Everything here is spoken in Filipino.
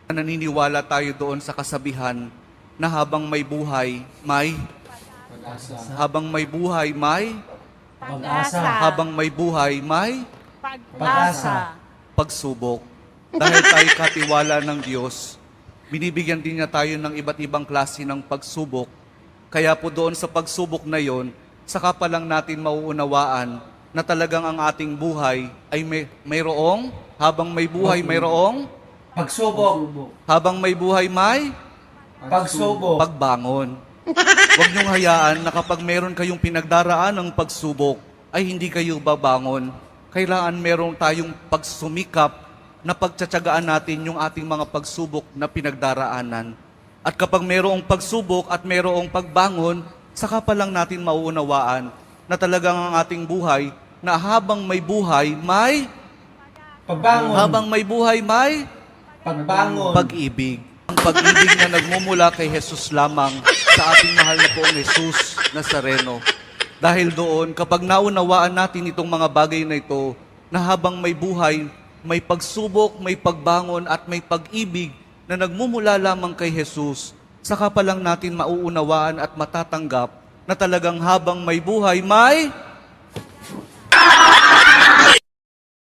Naniniwala tayo doon sa kasabihan na habang may buhay, may Pag-asa. habang may buhay, may Pag-asa. habang may buhay, may Pag-asa. pagsubok. Dahil tayo katiwala ng Diyos, binibigyan din niya tayo ng iba't ibang klase ng pagsubok. Kaya po doon sa pagsubok na yon, saka pa lang natin mauunawaan na talagang ang ating buhay ay mayroong, habang may buhay mayroong, Pagsubok. habang may buhay may Pagsubok. pagbangon. Huwag niyong hayaan na kapag meron kayong pinagdaraan ng pagsubok, ay hindi kayo babangon. Kailangan meron tayong pagsumikap na pagtsatsagaan natin yung ating mga pagsubok na pinagdaraanan. At kapag merong pagsubok at merong pagbangon, saka pa lang natin mauunawaan na talagang ang ating buhay, na habang may buhay, may Pagbangon. habang may buhay, may Pagbangon. pag-ibig. Ang pag-ibig na nagmumula kay Jesus lamang sa ating mahal na poong Jesus Nazareno. Dahil doon, kapag naunawaan natin itong mga bagay na ito, na habang may buhay, may pagsubok, may pagbangon at may pag-ibig na nagmumula lamang kay Jesus, saka pa lang natin mauunawaan at matatanggap na talagang habang may buhay, may